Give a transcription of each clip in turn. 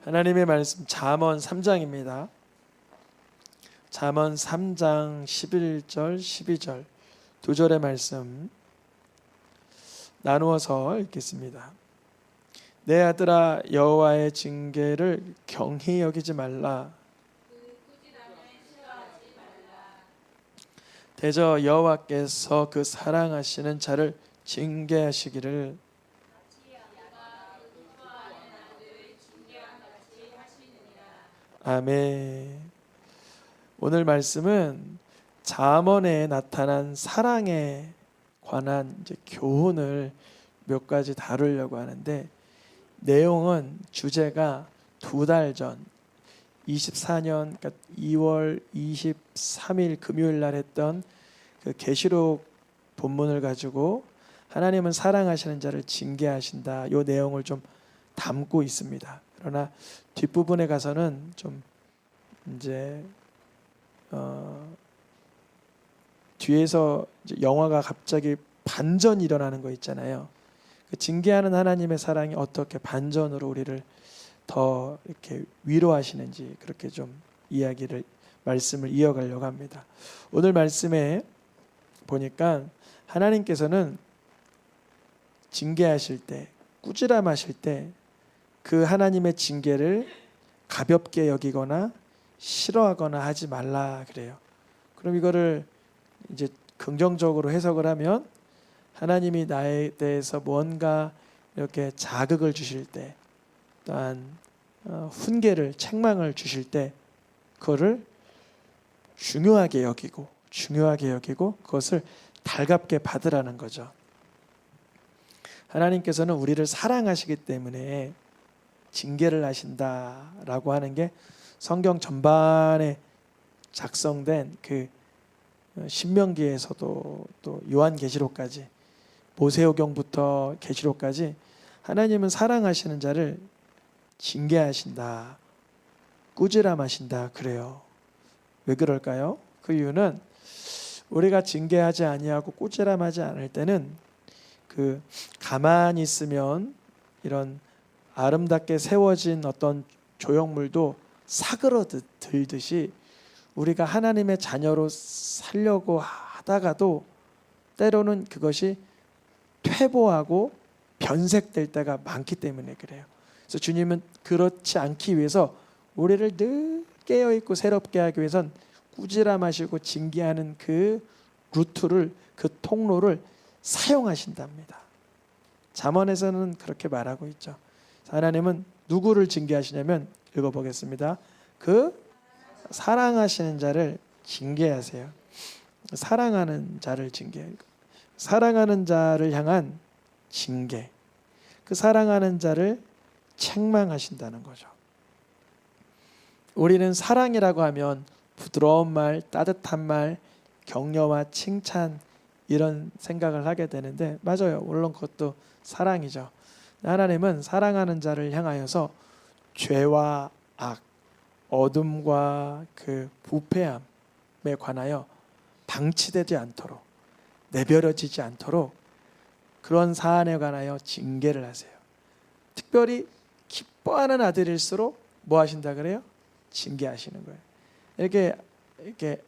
하나님의 말씀 잠언 3장입니다. 잠언 3장 11절 12절 두 절의 말씀 나누어서 읽겠습니다. 내 아들아, 여호와의 징계를 경히 여기지 말라. 대저 여호와께서 그 사랑하시는 자를 징계하시기를. 아멘. 오늘 말씀은 잠언에 나타난 사랑에 관한 교훈을 몇 가지 다루려고 하는데, 내용은 주제가 2달 전 24년 그러니까 2월 23일 금요일 날 했던 그 계시록 본문을 가지고 하나님은 사랑하시는 자를 징계하신다, 이 내용을 좀 담고 있습니다. 그러나 뒷부분에 가서는 좀 이제 뒤에서 이제 영화가 갑자기 반전이 일어나는 거 있잖아요. 그 징계하는 하나님의 사랑이 어떻게 반전으로 우리를 더 이렇게 위로하시는지, 그렇게 좀 말씀을 이어가려고 합니다. 오늘 말씀에 보니까 하나님께서는 징계하실 때, 꾸지람하실 때 그 하나님의 징계를 가볍게 여기거나 싫어하거나 하지 말라 그래요. 그럼 이거를 이제 긍정적으로 해석을 하면, 하나님이 나에 대해서 뭔가 이렇게 자극을 주실 때, 또한 훈계를, 책망을 주실 때 그거를 중요하게 여기고 그것을 달갑게 받으라는 거죠. 하나님께서는 우리를 사랑하시기 때문에 징계를 하신다라고 하는 게 성경 전반에 작성된 그 신명기에서도 또 요한계시록까지, 모세오경부터 계시록까지 하나님은 사랑하시는 자를 징계하신다, 꾸지람하신다 그래요. 왜 그럴까요? 그 이유는 우리가 징계하지 아니하고 꾸지람하지 않을 때는 그 가만히 있으면 이런 아름답게 세워진 어떤 조형물도 사그러들듯이 우리가 하나님의 자녀로 살려고 하다가도 때로는 그것이 퇴보하고 변색될 때가 많기 때문에 그래요. 그래서 주님은 그렇지 않기 위해서 우리를 늘 깨어있고 새롭게 하기 위해선 꾸지람하시고 징계하는 그 루트를, 그 통로를 사용하신답니다. 잠언에서는 그렇게 말하고 있죠. 하나님은 누구를 징계하시냐면, 읽어보겠습니다. 그 사랑하시는 자를 징계하세요. 사랑하는 자를 징계해요. 사랑하는 자를 향한 징계, 그 사랑하는 자를 책망하신다는 거죠. 우리는 사랑이라고 하면 부드러운 말, 따뜻한 말, 격려와 칭찬, 이런 생각을 하게 되는데, 맞아요. 물론 그것도 사랑이죠. 하나님은 사랑하는 자를 향하여서 죄와 악, 어둠과 그 부패함에 관하여 방치되지 않도록, 내버려지지 않도록 그런 사안에 관하여 징계를 하세요. 특별히 기뻐하는 아들일수록 뭐 하신다 그래요? 징계하시는 거예요. 이렇게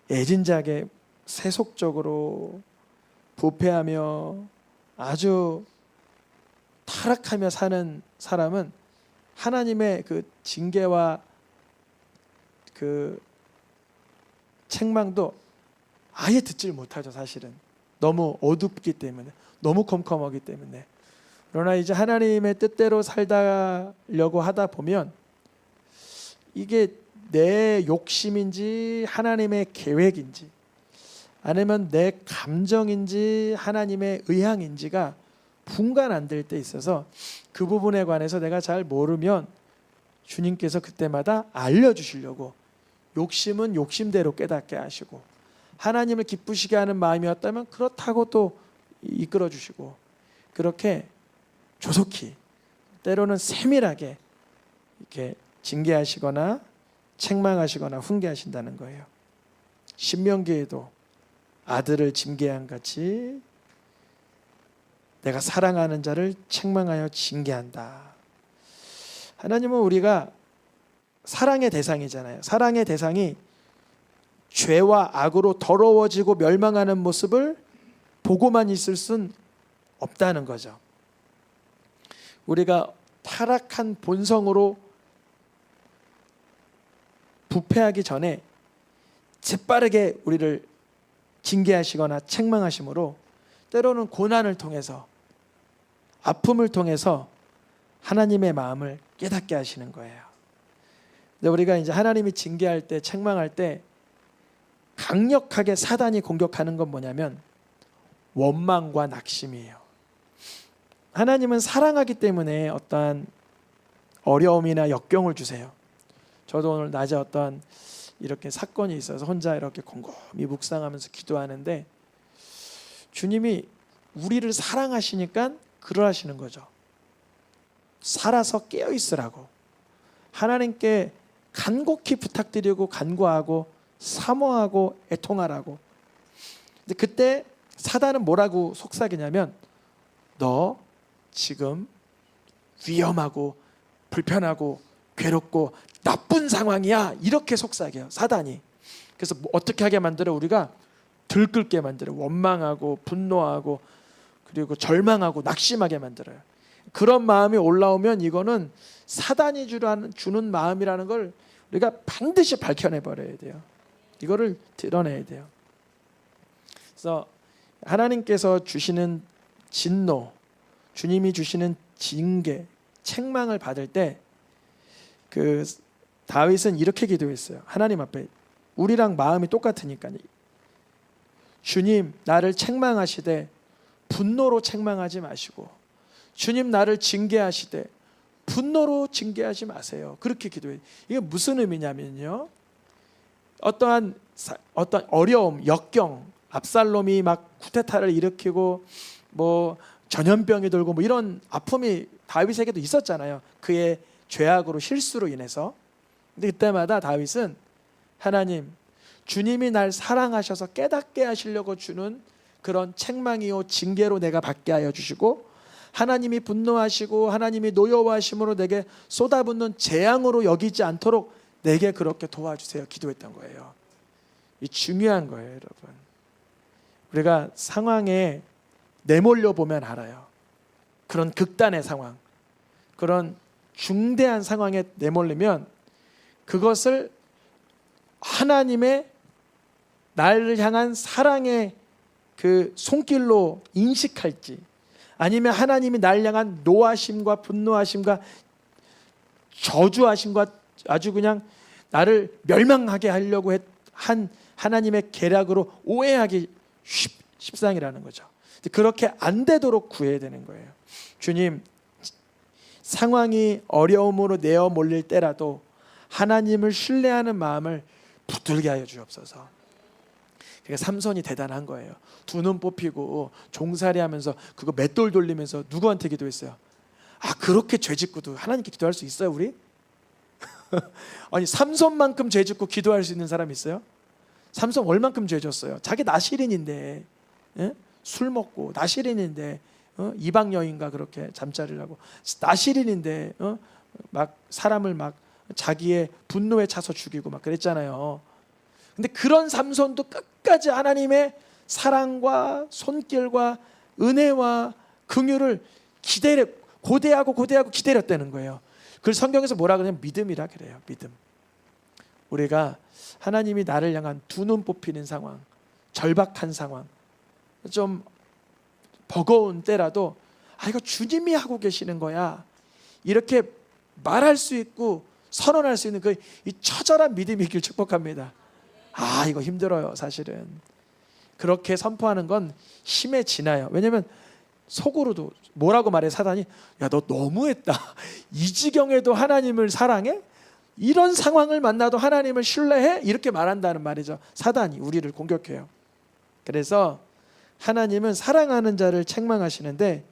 애진작에 세속적으로 부패하며 아주 타락하며 사는 사람은 하나님의 그 징계와 그 책망도 아예 듣질 못하죠. 사실은 너무 어둡기 때문에, 너무 컴컴하기 때문에. 그러나 이제 하나님의 뜻대로 살다려고 하다 보면 이게 내 욕심인지 하나님의 계획인지, 아니면 내 감정인지 하나님의 의향인지가 분간 안 될 때 있어서, 그 부분에 관해서 내가 잘 모르면 주님께서 그때마다 알려주시려고 욕심은 욕심대로 깨닫게 하시고, 하나님을 기쁘시게 하는 마음이었다면 그렇다고 또 이끌어 주시고, 그렇게 조속히, 때로는 세밀하게 이렇게 징계하시거나 책망하시거나 훈계하신다는 거예요. 신명기에도 아들을 징계한 같이 내가 사랑하는 자를 책망하여 징계한다. 하나님은 우리가 사랑의 대상이잖아요. 사랑의 대상이 죄와 악으로 더러워지고 멸망하는 모습을 보고만 있을 순 없다는 거죠. 우리가 타락한 본성으로 부패하기 전에 재빠르게 우리를 징계하시거나 책망하심으로 때로는 고난을 통해서, 아픔을 통해서 하나님의 마음을 깨닫게 하시는 거예요. 근데 우리가 이제 하나님이 징계할 때, 책망할 때 강력하게 사단이 공격하는 건 뭐냐면 원망과 낙심이에요. 하나님은 사랑하기 때문에 어떠한 어려움이나 역경을 주세요. 저도 오늘 낮에 어떠한 이렇게 사건이 있어서 혼자 이렇게 곰곰이 묵상하면서 기도하는데 주님이 우리를 사랑하시니까 그러하시는 거죠. 살아서 깨어 있으라고 하나님께 간곡히 부탁드리고 간구하고 사모하고 애통하라고. 근데 그때 사단은 뭐라고 속삭이냐면 너 지금 위험하고 불편하고 괴롭고 나쁜 상황이야, 이렇게 속삭여요 사단이. 그래서 어떻게 하게 만들어? 우리가 들끓게 만들어. 원망하고 분노하고 그리고 절망하고 낙심하게 만들어요. 그런 마음이 올라오면 이거는 사단이 주는 마음이라는 걸 우리가 반드시 밝혀내버려야 돼요. 이거를 드러내야 돼요. 그래서 하나님께서 주시는 진노, 주님이 주시는 징계, 책망을 받을 때 그 다윗은 이렇게 기도했어요. 하나님 앞에 우리랑 마음이 똑같으니까 주님 나를 책망하시되 분노로 책망하지 마시고 주님 나를 징계하시되 분노로 징계하지 마세요. 그렇게 기도해요. 이게 무슨 의미냐면요, 어떠한 어려움, 역경, 압살롬이 막 쿠데타를 일으키고 뭐 전염병이 돌고 뭐 이런 아픔이 다윗에게도 있었잖아요. 그의 죄악으로 실수로 인해서. 근데 그때마다 다윗은 하나님, 주님이 날 사랑하셔서 깨닫게 하시려고 주는 그런 책망이요 징계로 내가 받게 하여 주시고 하나님이 분노하시고 하나님이 노여워하심으로 내게 쏟아붓는 재앙으로 여기지 않도록 내게 그렇게 도와주세요 기도했던 거예요. 이 중요한 거예요 여러분. 우리가 상황에 내몰려 보면 알아요. 그런 극단의 상황, 그런 중대한 상황에 내몰리면 그것을 하나님의 나를 향한 사랑의 그 손길로 인식할지 아니면 하나님이 나를 향한 노하심과 분노하심과 저주하심과 아주 그냥 나를 멸망하게 하려고 한 하나님의 계략으로 오해하기 십상이라는 거죠. 그렇게 안 되도록 구해야 되는 거예요. 주님, 상황이 어려움으로 내어 몰릴 때라도 하나님을 신뢰하는 마음을 붙들게 하여 주옵소서. 그러니까 삼손이 대단한 거예요. 두 눈 뽑히고 종살이하면서 그거 맷돌 돌리면서 누구한테 기도했어요? 아, 그렇게 죄짓고도 하나님께 기도할 수 있어요 우리? 아니 삼손만큼 죄짓고 기도할 수 있는 사람 있어요? 삼손 얼만큼 죄졌어요? 자기 나실인인데, 예? 술 먹고 나실인인데, 이방 여인과 그렇게 잠자리를 하고 나실인인데, 막 사람을 막 자기의 분노에 차서 죽이고 막 그랬잖아요. 근데 그런 삼손도 끝까지 하나님의 사랑과 손길과 은혜와 긍휼을 고대하고 기다렸다는 거예요. 그걸 성경에서 뭐라 그러냐면 믿음이라 그래요. 믿음. 우리가 하나님이 나를 향한 두 눈 뽑히는 상황, 절박한 상황, 좀 버거운 때라도 아, 이거 주님이 하고 계시는 거야, 이렇게 말할 수 있고 선언할 수 있는 그 이 처절한 믿음이 있길 축복합니다. 아, 이거 힘들어요 사실은. 그렇게 선포하는 건 힘에 지나요. 왜냐하면 속으로도 뭐라고 말해 사단이, 야 너 너무했다, 이 지경에도 하나님을 사랑해? 이런 상황을 만나도 하나님을 신뢰해? 이렇게 말한다는 말이죠. 사단이 우리를 공격해요. 그래서 하나님은 사랑하는 자를 책망하시는데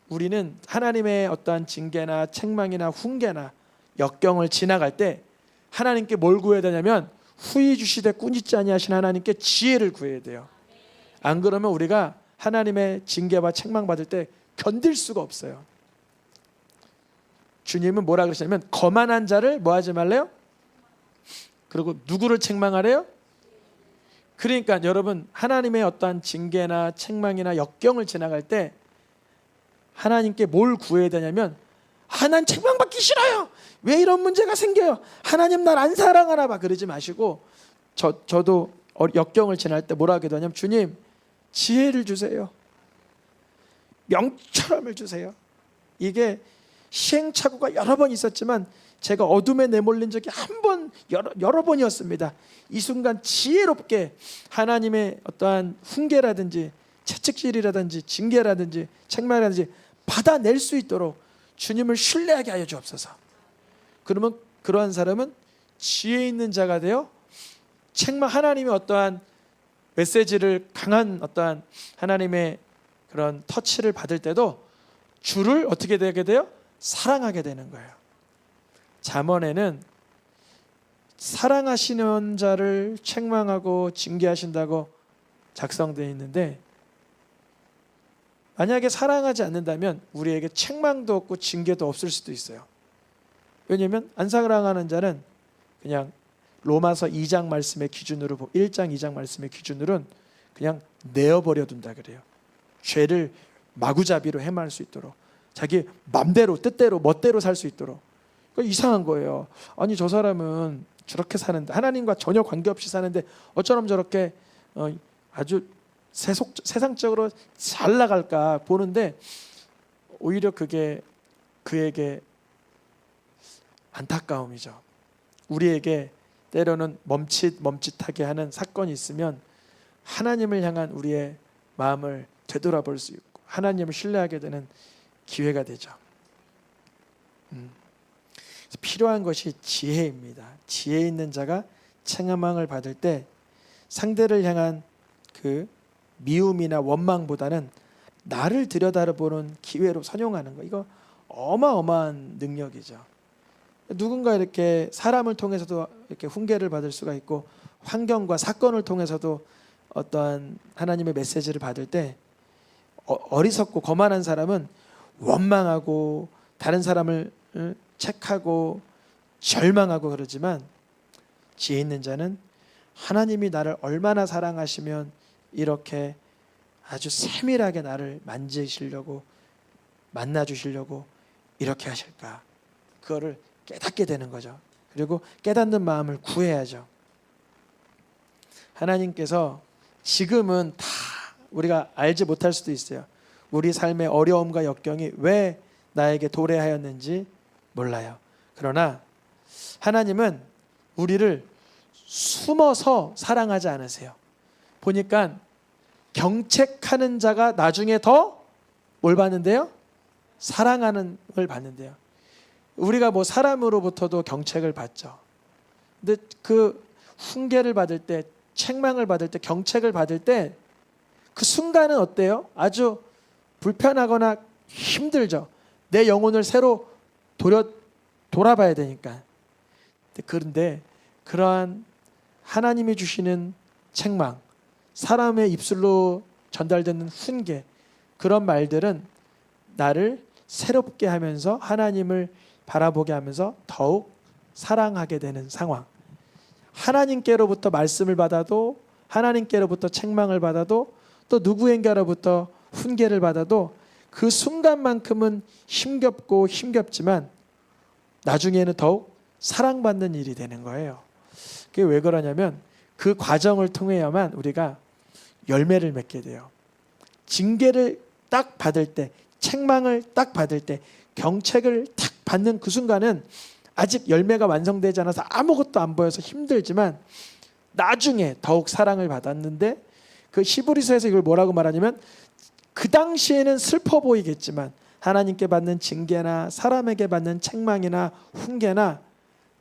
우리는 하나님의 어떠한 징계나 책망이나 훈계나 역경을 지나갈 때 하나님께 뭘 구해야 되냐면 후히 주시되 꾸짖지 아니하신 하나님께 지혜를 구해야 돼요. 안 그러면 우리가 하나님의 징계와 책망 받을 때 견딜 수가 없어요. 주님은 뭐라 그러시냐면 거만한 자를 뭐 하지 말래요? 그리고 누구를 책망하래요? 그러니까 여러분, 하나님의 어떠한 징계나 책망이나 역경을 지나갈 때 하나님께 뭘 구해야 되냐면, 난 책망받기 싫어요, 왜 이런 문제가 생겨요, 하나님 날 안 사랑하나 봐, 그러지 마시고, 저도 역경을 지날 때 뭐라 하기도 하냐면, 주님 지혜를 주세요, 명철함을 주세요. 이게 시행착오가 여러 번 있었지만 제가 어둠에 내몰린 적이 여러 번이었습니다. 이 순간 지혜롭게 하나님의 어떠한 훈계라든지 채찍질이라든지 징계라든지 책망이라든지 받아낼 수 있도록 주님을 신뢰하게 하여 주옵소서. 그러면 그러한 사람은 지혜 있는 자가 되어 하나님의 어떠한 메시지를, 강한 어떠한 하나님의 그런 터치를 받을 때도 주를 어떻게 되게 돼요? 사랑하게 되는 거예요. 잠언에는 사랑하시는 자를 책망하고 징계하신다고 작성되어 있는데, 만약에 사랑하지 않는다면 우리에게 책망도 없고 징계도 없을 수도 있어요. 왜냐하면 안 사랑하는 자는 그냥 로마서 2장 말씀의 기준으로, 1장 2장 말씀의 기준으로는 그냥 내어버려 둔다 그래요. 죄를 마구잡이로 행할 수 있도록, 자기 맘대로 뜻대로 멋대로 살 수 있도록. 그러니까 이상한 거예요. 아니, 저 사람은 저렇게 사는데, 하나님과 전혀 관계없이 사는데 어쩌면 저렇게 아주 세상적으로 잘 나갈까 보는데, 오히려 그게 그에게 안타까움이죠. 우리에게 때로는 멈칫멈칫하게 하는 사건이 있으면 하나님을 향한 우리의 마음을 되돌아볼 수 있고 하나님을 신뢰하게 되는 기회가 되죠. 필요한 것이 지혜입니다. 지혜 있는 자가 책망을 받을 때 상대를 향한 그 미움이나 원망보다는 나를 들여다보는 기회로 선용하는 거, 이거 어마어마한 능력이죠. 누군가 이렇게 사람을 통해서도 이렇게 훈계를 받을 수가 있고, 환경과 사건을 통해서도 어떠한 하나님의 메시지를 받을 때 어리석고 거만한 사람은 원망하고 다른 사람을 책하고 절망하고 그러지만, 지혜 있는 자는 하나님이 나를 얼마나 사랑하시면 이렇게 아주 세밀하게 나를 만지시려고, 만나주시려고 이렇게 하실까, 그거를 깨닫게 되는 거죠. 그리고 깨닫는 마음을 구해야죠. 하나님께서 지금은 다 우리가 알지 못할 수도 있어요. 우리 삶의 어려움과 역경이 왜 나에게 도래하였는지 몰라요. 그러나 하나님은 우리를 숨어서 사랑하지 않으세요. 보니까 경책하는 자가 나중에 더 뭘 받는데요? 사랑하는 걸 받는데요. 우리가 뭐 사람으로부터도 경책을 받죠. 근데 그 훈계를 받을 때, 책망을 받을 때, 경책을 받을 때 그 순간은 어때요? 아주 불편하거나 힘들죠. 내 영혼을 새로 돌아봐야 되니까. 그런데 그러한 하나님이 주시는 책망, 사람의 입술로 전달되는 훈계, 그런 말들은 나를 새롭게 하면서 하나님을 바라보게 하면서 더욱 사랑하게 되는 상황. 하나님께로부터 말씀을 받아도, 하나님께로부터 책망을 받아도, 또 누구에게로부터 훈계를 받아도 그 순간만큼은 힘겹지만 나중에는 더욱 사랑받는 일이 되는 거예요. 그게 왜 그러냐면 그 과정을 통해야만 우리가 열매를 맺게 돼요. 징계를 딱 받을 때, 책망을 딱 받을 때, 경책을 딱 받는 그 순간은 아직 열매가 완성되지 않아서 아무것도 안 보여서 힘들지만 나중에 더욱 사랑을 받았는데, 그 히브리서에서 이걸 뭐라고 말하냐면, 그 당시에는 슬퍼 보이겠지만 하나님께 받는 징계나 사람에게 받는 책망이나 훈계나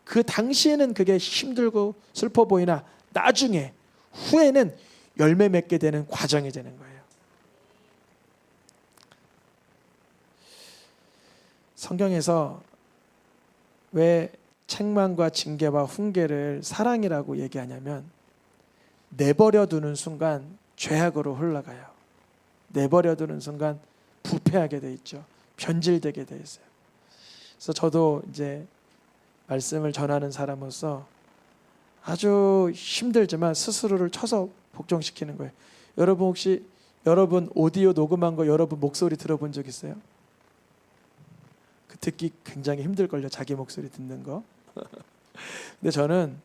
그 당시에는 그게 힘들고 슬퍼 보이나 나중에 후에는 열매 맺게 되는 과정이 되는 거예요. 성경에서 왜 책망과 징계와 훈계를 사랑이라고 얘기하냐면, 내버려 두는 순간 죄악으로 흘러가요. 내버려 두는 순간 부패하게 돼 있죠. 변질되게 돼 있어요. 그래서 저도 이제 말씀을 전하는 사람으로서 아주 힘들지만 스스로를 쳐서 복종시키는 거예요. 여러분 혹시 여러분 오디오 녹음한 거 여러분 목소리 들어본 적 있어요? 그 듣기 굉장히 힘들걸요. 자기 목소리 듣는 거. 근데 저는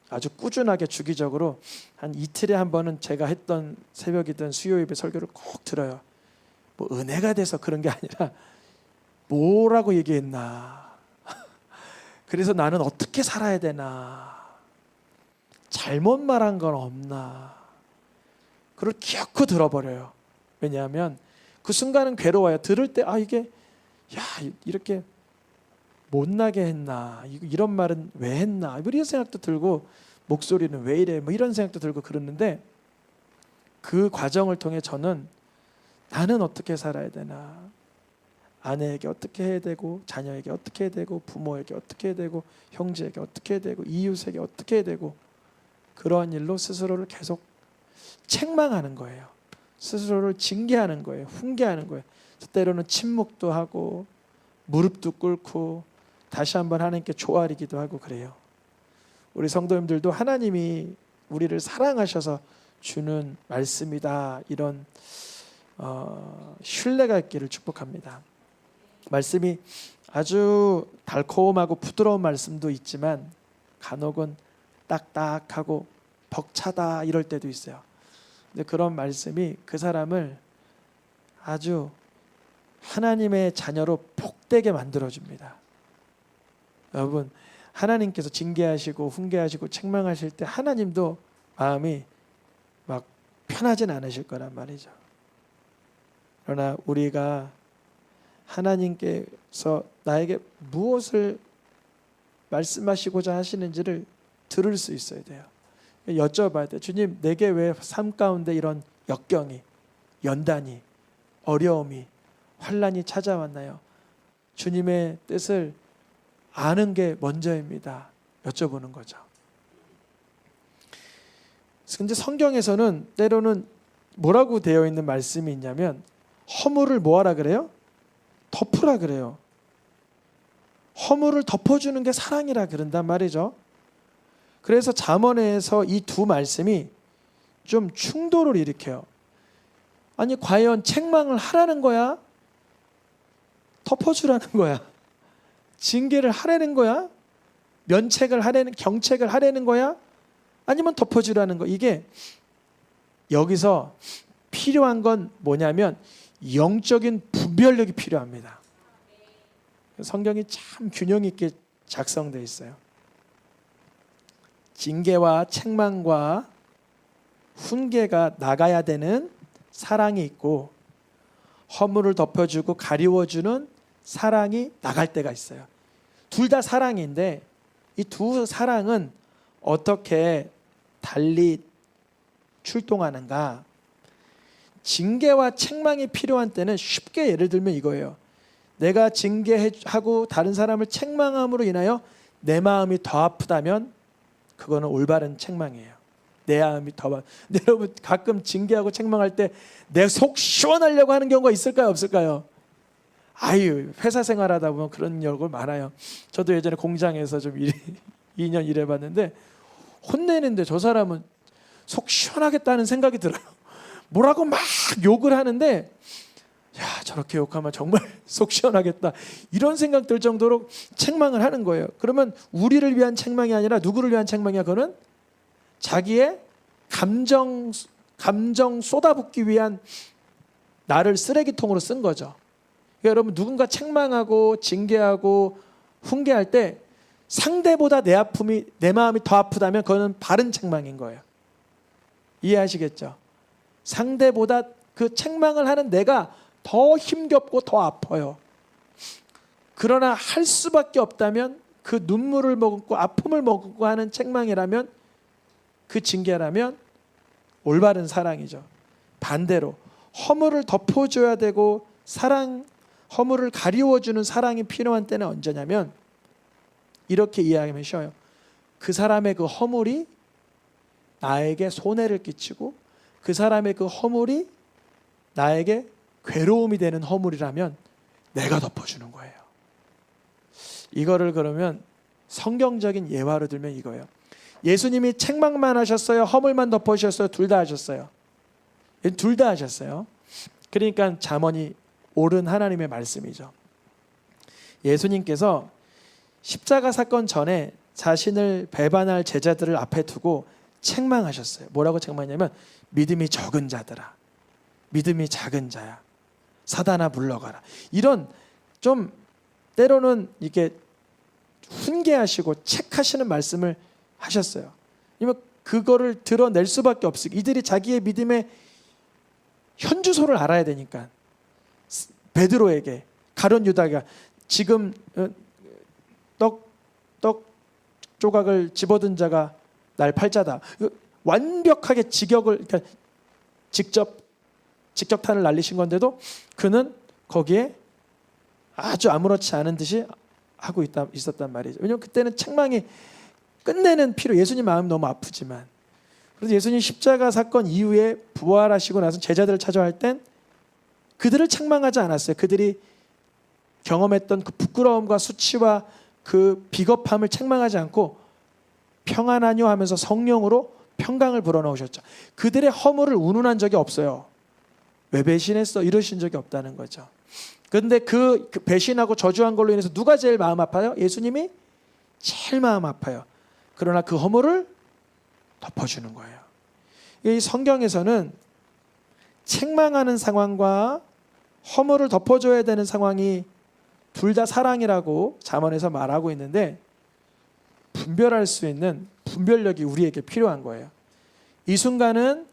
아주 꾸준하게 주기적으로 한 이틀에 한 번은 제가 했던 새벽이든 수요일에 설교를 꼭 들어요. 뭐 은혜가 돼서 그런 게 아니라 뭐라고 얘기했나, 그래서 나는 어떻게 살아야 되나, 잘못 말한 건 없나, 그걸 기어코 들어버려요. 왜냐하면 그 순간은 괴로워요. 들을 때 이게 이렇게 못나게 했나, 이런 말은 왜 했나, 이런 생각도 들고, 목소리는 왜 이래, 뭐 이런 생각도 들고 그러는데, 그 과정을 통해 저는 나는 어떻게 살아야 되나, 아내에게 어떻게 해야 되고, 자녀에게 어떻게 해야 되고, 부모에게 어떻게 해야 되고, 형제에게 어떻게 해야 되고, 이웃에게 어떻게 해야 되고, 그러한 일로 스스로를 계속 책망하는 거예요. 스스로를 징계하는 거예요. 훈계하는 거예요. 때로는 침묵도 하고 무릎도 꿇고 다시 한번 하나님께 조아리기도 하고 그래요. 우리 성도님들도 하나님이 우리를 사랑하셔서 주는 말씀이다, 이런 신뢰가 있기를 축복합니다. 말씀이 아주 달콤하고 부드러운 말씀도 있지만 간혹은 딱딱하고 벅차다 이럴 때도 있어요. 근데 그런 말씀이 그 사람을 아주 하나님의 자녀로 복되게 만들어줍니다. 여러분, 하나님께서 징계하시고 훈계하시고 책망하실 때 하나님도 마음이 막 편하진 않으실 거란 말이죠. 그러나 우리가 하나님께서 나에게 무엇을 말씀하시고자 하시는지를 들을 수 있어야 돼요. 여쭤봐야 돼요. 주님, 내게 왜 삶 가운데 이런 역경이, 연단이, 어려움이, 환난이 찾아왔나요? 주님의 뜻을 아는 게 먼저입니다. 여쭤보는 거죠. 근데 성경에서는 때로는 뭐라고 되어 있는 말씀이 있냐면, 허물을 뭐하라 그래요? 덮으라 그래요. 허물을 덮어주는 게 사랑이라 그런단 말이죠. 그래서 잠언에서 이 두 말씀이 좀 충돌을 일으켜요. 아니, 과연 책망을 하라는 거야? 덮어주라는 거야? 징계를 하라는 거야? 면책을 하라는, 경책을 하라는 거야? 아니면 덮어주라는 거? 이게 여기서 필요한 건 뭐냐면 영적인 분별력이 필요합니다. 성경이 참 균형 있게 작성되어 있어요. 징계와 책망과 훈계가 나가야 되는 사랑이 있고, 허물을 덮어주고 가리워주는 사랑이 나갈 때가 있어요. 둘 다 사랑인데 이 두 사랑은 어떻게 달리 출동하는가? 징계와 책망이 필요한 때는 쉽게 예를 들면 이거예요. 내가 징계하고 다른 사람을 책망함으로 인하여 내 마음이 더 아프다면 그거는 올바른 책망이에요. 내 마음이 더 근데 여러분, 가끔 징계하고 책망할 때 내 속 시원하려고 하는 경우가 있을까요, 없을까요? 회사 생활하다 보면 그런 경우가 많아요. 저도 예전에 공장에서 좀 2년 일해봤는데, 혼내는데 저 사람은 속 시원하겠다는 생각이 들어요. 뭐라고 막 욕을 하는데, 저렇게 욕하면 정말 속 시원하겠다, 이런 생각 들 정도로 책망을 하는 거예요. 그러면 우리를 위한 책망이 아니라 누구를 위한 책망이야? 그거는 자기의 감정 쏟아붓기 위한 나를 쓰레기통으로 쓴 거죠. 그러니까 여러분, 누군가 책망하고 징계하고 훈계할 때 상대보다 내 마음이 더 아프다면 그거는 바른 책망인 거예요. 이해하시겠죠? 상대보다 그 책망을 하는 내가 더 힘겹고 더 아파요. 그러나 할 수밖에 없다면, 그 눈물을 머금고 아픔을 머금고 하는 책망이라면, 그 징계라면 올바른 사랑이죠. 반대로 허물을 덮어줘야 되고 허물을 가리워주는 사랑이 필요한 때는 언제냐면, 이렇게 이해하면 쉬워요. 그 사람의 그 허물이 나에게 손해를 끼치고, 그 사람의 그 허물이 나에게 괴로움이 되는 허물이라면 내가 덮어주는 거예요. 이거를 그러면 성경적인 예화로 들면 이거예요. 예수님이 책망만 하셨어요? 허물만 덮어주셨어요? 둘 다 하셨어요? 둘 다 하셨어요. 그러니까 잠언이 옳은 하나님의 말씀이죠. 예수님께서 십자가 사건 전에 자신을 배반할 제자들을 앞에 두고 책망하셨어요. 뭐라고 책망했냐면 믿음이 적은 자들아, 믿음이 작은 자야, 사단아 물러가라. 이런 좀 때로는 이게 훈계하시고 책하시는 말씀을 하셨어요. 왜냐면 그거를 드러낼 수밖에 없어요. 이들이 자기의 믿음의 현주소를 알아야 되니까. 베드로에게 가룟 유다가 지금 떡 조각을 집어든 자가 날 팔자다. 완벽하게 직역을, 그러니까 직접탄을 날리신 건데도 그는 거기에 아주 아무렇지 않은 듯이 하고 있었단 말이죠. 왜냐하면 그때는 책망이 끝내는 피로, 예수님 마음 너무 아프지만, 그래서 예수님 십자가 사건 이후에 부활하시고 나서 제자들을 찾아갈 땐 그들을 책망하지 않았어요. 그들이 경험했던 그 부끄러움과 수치와 그 비겁함을 책망하지 않고 평안하뇨 하면서 성령으로 평강을 불어넣으셨죠. 그들의 허물을 운운한 적이 없어요. 왜 배신했어? 이러신 적이 없다는 거죠. 그런데 그 배신하고 저주한 걸로 인해서 누가 제일 마음 아파요? 예수님이 제일 마음 아파요. 그러나 그 허물을 덮어주는 거예요. 이 성경에서는 책망하는 상황과 허물을 덮어줘야 되는 상황이 둘 다 사랑이라고 잠언에서 말하고 있는데, 분별할 수 있는 분별력이 우리에게 필요한 거예요. 이 순간은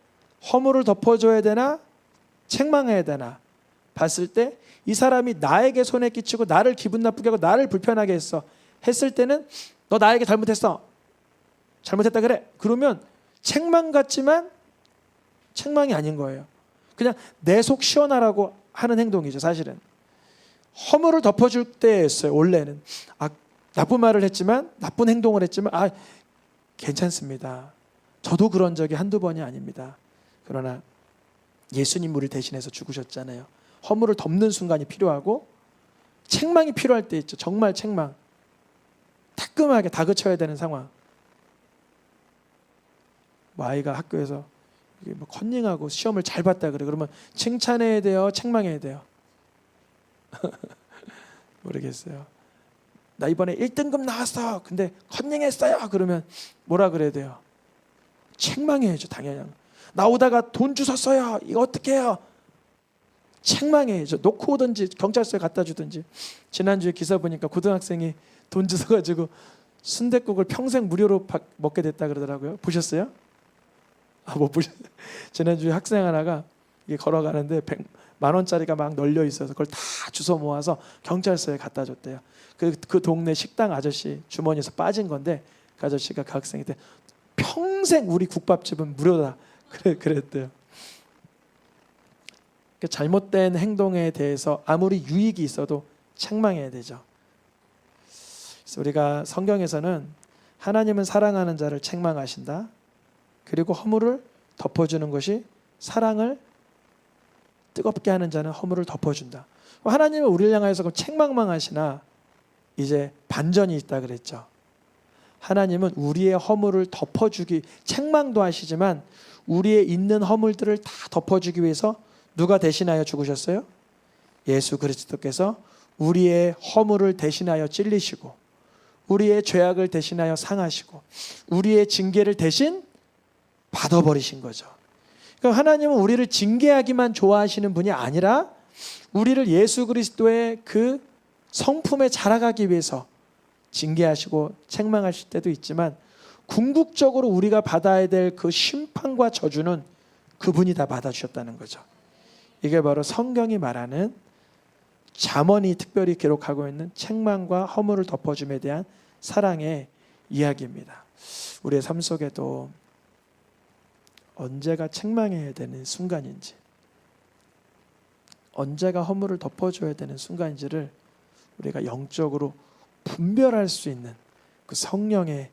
허물을 덮어줘야 되나 책망해야 되나 봤을 때, 이 사람이 나에게 손해 끼치고 나를 기분 나쁘게 하고 나를 불편하게 했을 때는 너 나에게 잘못했어, 잘못했다 그래, 그러면 책망 같지만 책망이 아닌 거예요. 그냥 내 속 시원하라고 하는 행동이죠. 사실은 허물을 덮어줄 때였어요. 원래는 나쁜 말을 했지만, 나쁜 행동을 했지만 괜찮습니다, 저도 그런 적이 한두 번이 아닙니다. 그러나 예수님 우리를 대신해서 죽으셨잖아요. 허물을 덮는 순간이 필요하고 책망이 필요할 때 있죠. 정말 책망, 따끔하게 다그쳐야 되는 상황. 아이가 학교에서 컨닝하고 시험을 잘 봤다 그래. 그러면 칭찬해야 돼요, 책망해야 돼요? 모르겠어요. 나 이번에 1등급 나왔어, 근데 컨닝했어요. 그러면 뭐라 그래야 돼요? 책망해야죠. 당연히. 나오다가 돈 주웠어요, 이거 어떻게 해요? 책망해야죠. 놓고 오든지 경찰서에 갖다 주든지. 지난주에 기사 보니까 고등학생이 돈 주워가지고 순댓국을 평생 무료로 먹게 됐다 그러더라고요. 보셨어요? 못 보셨어요? 지난주에 학생 하나가 이게 걸어가는데 100만 원짜리가 막 널려 있어서 그걸 다 주워 모아서 경찰서에 갖다 줬대요. 그 동네 식당 아저씨 주머니에서 빠진 건데, 그 아저씨가 그 학생한테 평생 우리 국밥집은 무료다 그랬대요. 잘못된 행동에 대해서 아무리 유익이 있어도 책망해야 되죠. 그래서 우리가 성경에서는 하나님은 사랑하는 자를 책망하신다, 그리고 허물을 덮어주는 것이 사랑을 뜨겁게 하는 자는 허물을 덮어준다. 하나님은 우리를 향하여서 책망만 하시나 이제 반전이 있다 그랬죠. 하나님은 우리의 허물을 덮어주기, 책망도 하시지만 우리의 있는 허물들을 다 덮어주기 위해서 누가 대신하여 죽으셨어요? 예수 그리스도께서 우리의 허물을 대신하여 찔리시고, 우리의 죄악을 대신하여 상하시고, 우리의 징계를 대신 받아버리신 거죠. 그러니까 하나님은 우리를 징계하기만 좋아하시는 분이 아니라 우리를 예수 그리스도의 그 성품에 자라가기 위해서 징계하시고 책망하실 때도 있지만, 궁극적으로 우리가 받아야 될 그 심판과 저주는 그분이 다 받아주셨다는 거죠. 이게 바로 성경이 말하는, 잠언이 특별히 기록하고 있는 책망과 허물을 덮어줌에 대한 사랑의 이야기입니다. 우리의 삶 속에도 언제가 책망해야 되는 순간인지, 언제가 허물을 덮어줘야 되는 순간인지를 우리가 영적으로 분별할 수 있는 그 성령의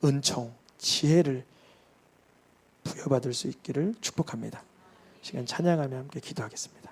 은총, 지혜를 부여받을 수 있기를 축복합니다. 시간 찬양하며 함께 기도하겠습니다.